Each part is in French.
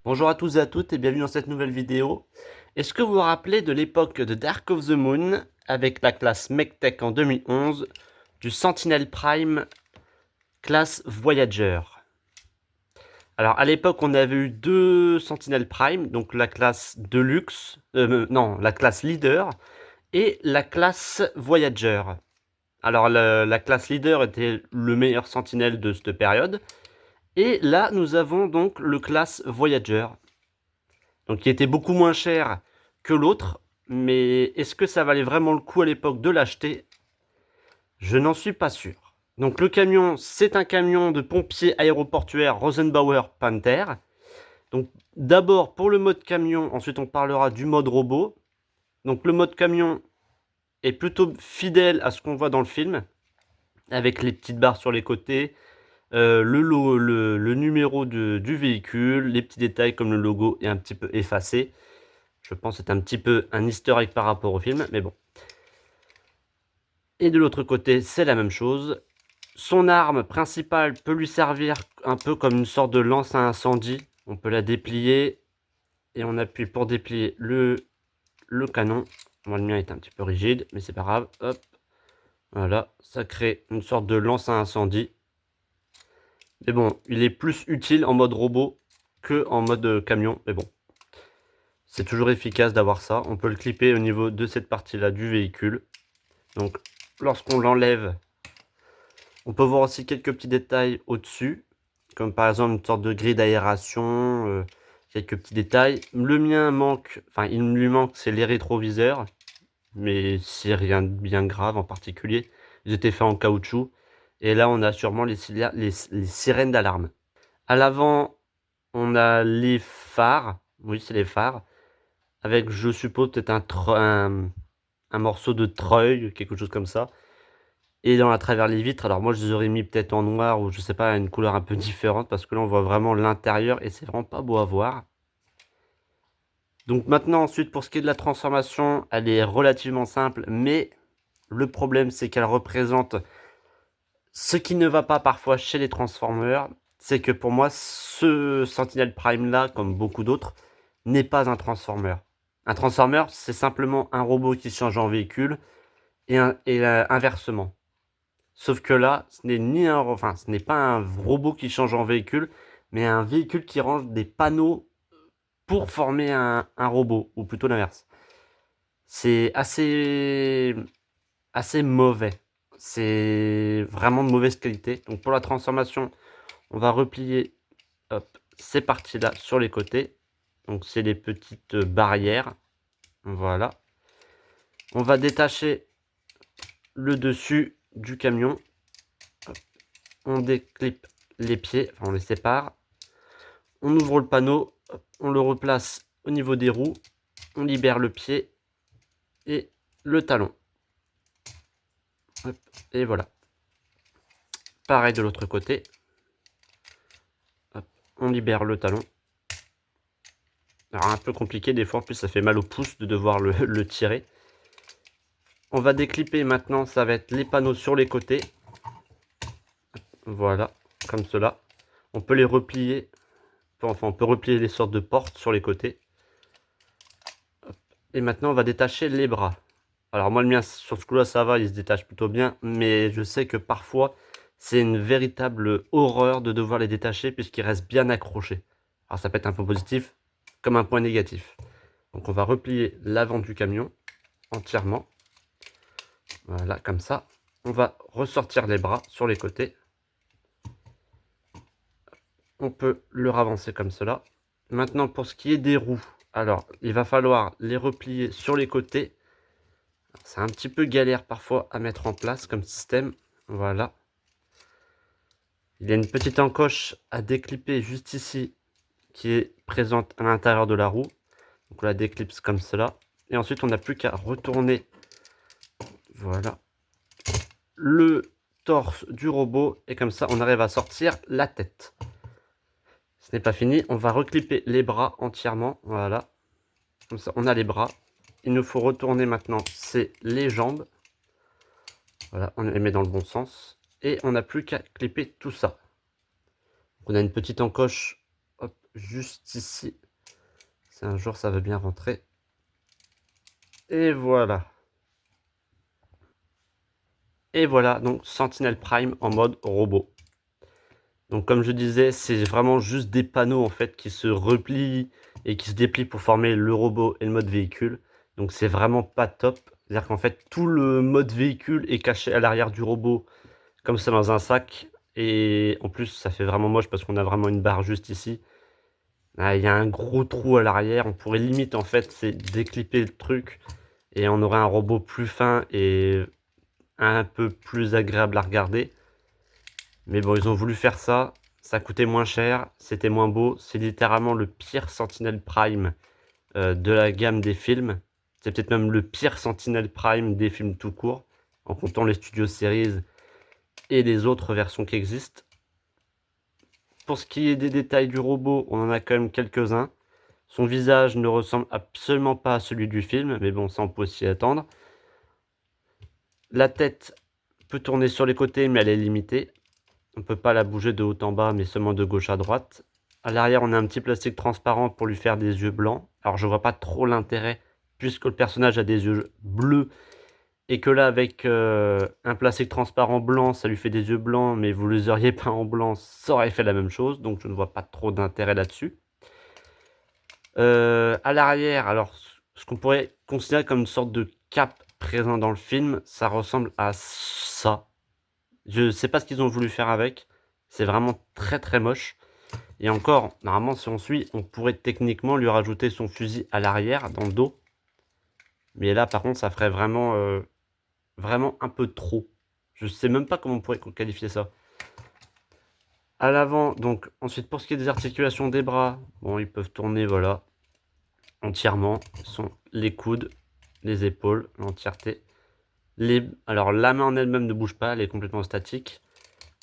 Bonjour à tous et à toutes et bienvenue dans cette nouvelle vidéo. Est-ce que vous vous rappelez de l'époque de Dark of the Moon avec la classe MechTech en 2011 du Sentinel Prime classe Voyager? Alors à l'époque on avait eu deux Sentinel Prime, donc la classe Deluxe, non la classe Leader et la classe Voyager. Alors la classe Leader était le meilleur Sentinelle de cette période et là nous avons donc le classe Voyager. Donc qui était beaucoup moins cher que l'autre, mais est-ce que ça valait vraiment le coup à l'époque de l'acheter? Je n'en suis pas sûr. Donc le camion, c'est un camion de pompier aéroportuaire Rosenbauer Panther. Donc d'abord pour le mode camion, ensuite on parlera du mode robot. Donc le mode camion est plutôt fidèle à ce qu'on voit dans le film, avec les petites barres sur les côtés, le numéro du véhicule, les petits détails comme le logo est un petit peu effacé. Je pense que c'est un petit peu un easter egg par rapport au film, mais bon. Et de l'autre côté, c'est la même chose. Son arme principale peut lui servir un peu comme une sorte de lance à incendie. On peut la déplier et on appuie pour déplier le canon. Moi, le mien est un petit peu rigide, mais c'est pas grave. Hop, voilà, ça crée une sorte de lance à incendie. Mais bon, il est plus utile en mode robot que en mode camion, mais bon. C'est toujours efficace d'avoir ça. On peut le clipper au niveau de cette partie-là du véhicule. Donc, lorsqu'on l'enlève, on peut voir aussi quelques petits détails au-dessus, comme par exemple une sorte de grille d'aération, quelques petits détails. Le mien manque, enfin il lui manque, c'est les rétroviseurs, mais c'est rien de bien grave en particulier. Ils étaient faits en caoutchouc. Et là, on a sûrement les sirènes d'alarme. À l'avant, on a les phares. Oui, c'est les phares. Avec, je suppose, peut-être un morceau de treuil, quelque chose comme ça. Et à travers les vitres, alors moi je les aurais mis peut-être en noir ou je sais pas, une couleur un peu différente parce que là on voit vraiment l'intérieur et c'est vraiment pas beau à voir. Donc maintenant ensuite pour ce qui est de la transformation, elle est relativement simple, mais le problème c'est qu'elle représente ce qui ne va pas parfois chez les Transformers, c'est que pour moi ce Sentinel Prime là, comme beaucoup d'autres, n'est pas un Transformer. Un Transformer c'est simplement un robot qui change en véhicule et inversement. Sauf que là, ce n'est pas un robot qui change en véhicule, mais un véhicule qui range des panneaux pour former un robot, ou plutôt l'inverse. C'est assez mauvais. C'est vraiment de mauvaise qualité. Donc pour la transformation, on va replier hop, ces parties-là sur les côtés. Donc c'est les petites barrières. Voilà. On va détacher le dessus du camion. On déclipe les pieds, enfin on les sépare. On ouvre le panneau, on le replace au niveau des roues, on libère le pied et le talon. Hop, et voilà. Pareil de l'autre côté. Hop, on libère le talon. Alors un peu compliqué des fois, en plus ça fait mal au pouce de devoir le tirer. On va déclipper maintenant, ça va être les panneaux sur les côtés. Voilà, comme cela. On peut les replier, enfin on peut replier les sortes de portes sur les côtés. Hop. Et maintenant on va détacher les bras. Alors moi le mien sur ce coup là ça va, il se détache plutôt bien, mais je sais que parfois c'est une véritable horreur de devoir les détacher puisqu'ils restent bien accrochés. Alors ça peut être un point positif comme un point négatif. Donc on va replier l'avant du camion entièrement. Voilà, comme ça. On va ressortir les bras sur les côtés. On peut le ravancer comme cela. Maintenant pour ce qui est des roues, alors il va falloir les replier sur les côtés. C'est un petit peu galère parfois à mettre en place comme système. Voilà. Il y a une petite encoche à déclipper juste ici qui est présente à l'intérieur de la roue. Donc on la déclipse comme cela. Et ensuite on n'a plus qu'à retourner voilà le torse du robot. Et comme ça on arrive à sortir la tête. Ce n'est pas fini. On va reclipper les bras entièrement. Voilà. Comme ça on a les bras. Il nous faut retourner maintenant, c'est les jambes. Voilà, on les met dans le bon sens. Et on n'a plus qu'à clipper tout ça. On a une petite encoche hop, juste ici. Si un jour ça veut bien rentrer. Et voilà. Et voilà, donc Sentinel Prime en mode robot. Donc comme je disais, c'est vraiment juste des panneaux en fait qui se replient et qui se déplient pour former le robot et le mode véhicule. Donc c'est vraiment pas top. C'est-à-dire qu'en fait tout le mode véhicule est caché à l'arrière du robot comme ça dans un sac. Et en plus ça fait vraiment moche parce qu'on a vraiment une barre juste ici. Ah, il y a un gros trou à l'arrière. On pourrait limite en fait c'est déclipper le truc et on aurait un robot plus fin et un peu plus agréable à regarder. Mais bon, ils ont voulu faire ça. Ça coûtait moins cher, c'était moins beau. C'est littéralement le pire Sentinel Prime de la gamme des films. C'est peut-être même le pire Sentinel Prime des films tout court, en comptant les Studio Series et les autres versions qui existent. Pour ce qui est des détails du robot, on en a quand même quelques-uns. Son visage ne ressemble absolument pas à celui du film, mais bon, ça on peut s'y attendre. La tête peut tourner sur les côtés, mais elle est limitée. On ne peut pas la bouger de haut en bas, mais seulement de gauche à droite. À l'arrière, on a un petit plastique transparent pour lui faire des yeux blancs. Alors, je vois pas trop l'intérêt, puisque le personnage a des yeux bleus, et que là, avec un plastique transparent blanc, ça lui fait des yeux blancs, mais vous les auriez pas en blanc, ça aurait fait la même chose. Donc, je ne vois pas trop d'intérêt là-dessus. À l'arrière, alors, ce qu'on pourrait considérer comme une sorte de cape présent dans le film, ça ressemble à ça. Je sais pas ce qu'ils ont voulu faire avec. C'est vraiment très très moche. Et encore, normalement, si on suit, on pourrait techniquement lui rajouter son fusil à l'arrière, dans le dos. Mais là, par contre, ça ferait vraiment un peu trop. Je sais même pas comment on pourrait qualifier ça. À l'avant, donc, ensuite, pour ce qui est des articulations des bras, bon, ils peuvent tourner, voilà, entièrement. Ce sont les coudes, les épaules, l'entièreté. Alors, la main en elle-même ne bouge pas, elle est complètement statique.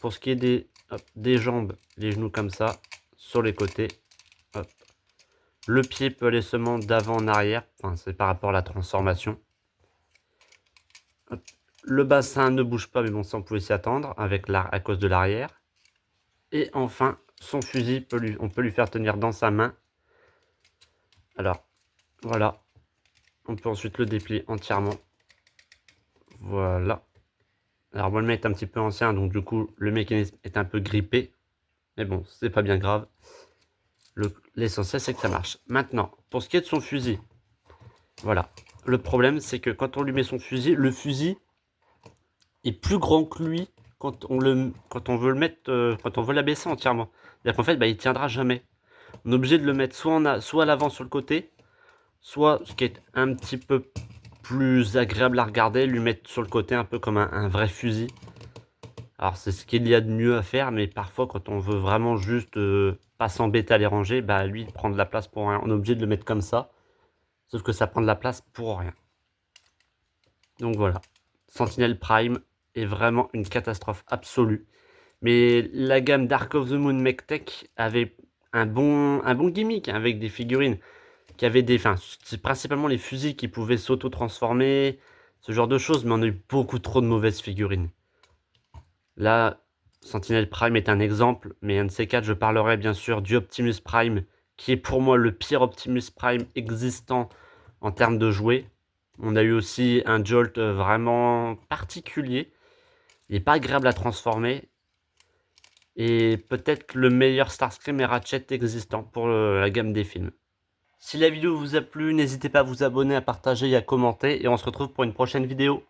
Pour ce qui est des jambes, les genoux comme ça, sur les côtés. Hop. Le pied peut aller seulement d'avant en arrière, enfin, c'est par rapport à la transformation. Hop. Le bassin ne bouge pas, mais bon, ça on pouvait s'y attendre à cause de l'arrière. Et enfin, son fusil, on peut lui faire tenir dans sa main. Alors, voilà. On peut ensuite le déplier entièrement. Voilà. Alors, bon, le mec est un petit peu ancien, donc du coup, le mécanisme est un peu grippé. Mais bon, c'est pas bien grave. L'essentiel, c'est que ça marche. Maintenant, pour ce qui est de son fusil, voilà. Le problème, c'est que quand on lui met son fusil, le fusil est plus grand que lui quand on veut le mettre, quand on veut l'abaisser entièrement. C'est-à-dire qu'en fait, bah, il tiendra jamais. On est obligé de le mettre soit à l'avant sur le côté, soit, ce qui est un petit peu plus agréable à regarder, lui mettre sur le côté un peu comme un vrai fusil. Alors c'est ce qu'il y a de mieux à faire, mais parfois quand on veut vraiment juste pas s'embêter à les ranger, bah lui il prend de la place pour rien. On est obligé de le mettre comme ça, sauf que ça prend de la place pour rien. Donc voilà, Sentinel Prime est vraiment une catastrophe absolue. Mais la gamme Dark of the Moon MechTech avait un bon gimmick hein, avec des figurines qui avaient enfin c'est principalement les fusils qui pouvaient s'auto-transformer, ce genre de choses, mais on a eu beaucoup trop de mauvaises figurines. Là, Sentinel Prime est un exemple, mais un de ces quatre, je parlerai bien sûr du Optimus Prime, qui est pour moi le pire Optimus Prime existant en termes de jouets. On a eu aussi un Jolt vraiment particulier. Il n'est pas agréable à transformer. Et peut-être le meilleur Starscream et Ratchet existant pour la gamme des films. Si la vidéo vous a plu, n'hésitez pas à vous abonner, à partager et à commenter. Et on se retrouve pour une prochaine vidéo.